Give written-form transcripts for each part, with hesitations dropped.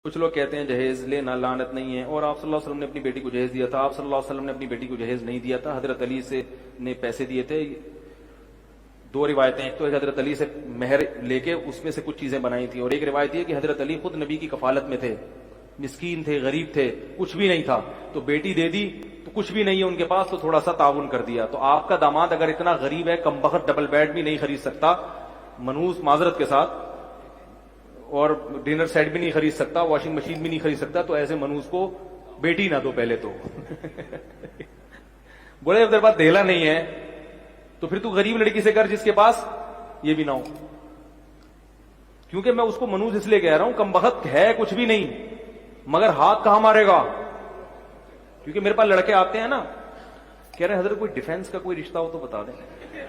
کچھ لوگ کہتے ہیں جہیز لینا لعنت نہیں ہے، اور آپ صلی اللہ علیہ وسلم نے اپنی بیٹی کو جہیز دیا تھا. آپ صلی اللہ علیہ وسلم نے اپنی بیٹی کو جہیز نہیں دیا تھا، حضرت علی سے نے پیسے دیے تھے. دو روایتیں، ایک تو حضرت علی سے مہر لے کے اس میں سے کچھ چیزیں بنائی تھی، اور ایک روایت یہ کہ حضرت علی خود نبی کی کفالت میں تھے، مسکین تھے، غریب تھے، کچھ بھی نہیں تھا، تو بیٹی دے دی تو کچھ بھی نہیں ہے ان کے پاس، تو تھوڑا سا تعاون کر دیا. تو آپ کا داماد اگر اتنا غریب ہے، کم بخت ڈبل بیڈ بھی نہیں خرید سکتا، منوس معذرت کے ساتھ، اور ڈنر سیٹ بھی نہیں خرید سکتا، واشنگ مشین بھی نہیں خرید سکتا، تو ایسے منوس کو بیٹی نہ دو پہلے تو. بولے ادھر بات دہلا نہیں ہے تو پھر تو غریب لڑکی سے کر جس کے پاس یہ بھی نہ ہو. کیونکہ میں اس کو منوس اس لیے کہہ رہا ہوں، کم بخت ہے کچھ بھی نہیں، مگر ہاتھ کہاں مارے گا. کیونکہ میرے پاس لڑکے آتے ہیں نا، کہہ رہے ہیں حضرت کوئی ڈیفینس کا کوئی رشتہ ہو تو بتا دیں.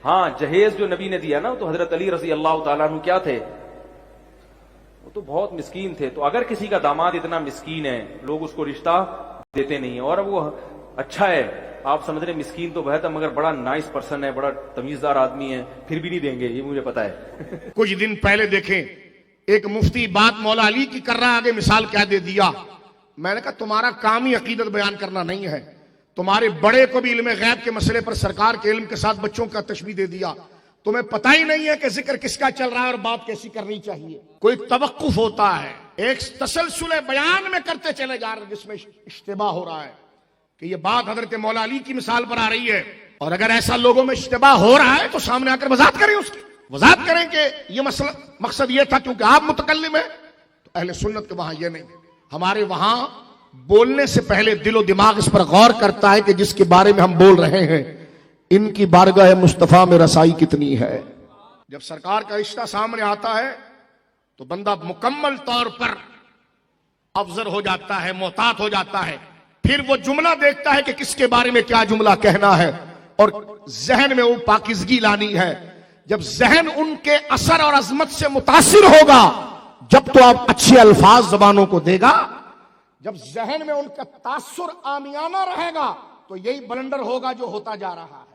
ہاں، جہیز جو نبی نے دیا نا، تو حضرت علی رضی اللہ تعالیٰ عنہ کیا تھے، وہ تو بہت مسکین تھے. تو اگر کسی کا داماد اتنا مسکین ہے، لوگ اس کو رشتہ دیتے نہیں ہیں. اور وہ اچھا ہے، آپ سمجھ رہے مسکین تو بہت ہے، مگر بڑا نائس پرسن ہے، بڑا تمیزدار آدمی ہے، پھر بھی نہیں دیں گے، یہ مجھے پتا ہے. کچھ دن پہلے دیکھیں ایک مفتی بات مولا علی کی کر رہا، آگے مثال کیا دے دیا. میں نے کہا تمہارا کام ہی عقیدت بیان کرنا نہیں ہے، تمہارے بڑے کو بھی علم غیب کے مسئلے پر سرکار کے علم کے ساتھ بچوں کا تشبیہ دے دیا. تمہیں پتہ ہی نہیں ہے کہ ذکر کس کا چل رہا ہے اور بات کیسی کرنی چاہیے. کوئی توقف ہوتا ہے، ایک تسلسل بیان میں کرتے چلے جا رہے جس میں اشتباہ ہو رہا ہے کہ یہ بات حضرت مولا علی کی مثال پر آ رہی ہے. اور اگر ایسا لوگوں میں اشتباہ ہو رہا ہے تو سامنے آ کر وضاحت کریں، اس کی وضاحت کریں کہ یہ مسئلہ مقصد یہ تھا کیونکہ آپ متکلم ہیں. تو اہل سنت کے وہاں یہ نہیں، ہمارے وہاں بولنے سے پہلے دل و دماغ اس پر غور کرتا ہے کہ جس کے بارے میں ہم بول رہے ہیں ان کی بارگاہ مصطفیٰ میں رسائی کتنی ہے. جب سرکار کا رشتہ سامنے آتا ہے تو بندہ مکمل طور پر افضل ہو جاتا ہے، محتاط ہو جاتا ہے. پھر وہ جملہ دیکھتا ہے کہ کس کے بارے میں کیا جملہ کہنا ہے، اور ذہن میں وہ پاکیزگی لانی ہے. جب ذہن ان کے اثر اور عظمت سے متاثر ہوگا، جب تو آپ اچھے الفاظ زبانوں کو دے گا. جب ذہن میں ان کا تاثر عامیانہ رہے گا تو یہی بلنڈر ہوگا جو ہوتا جا رہا ہے.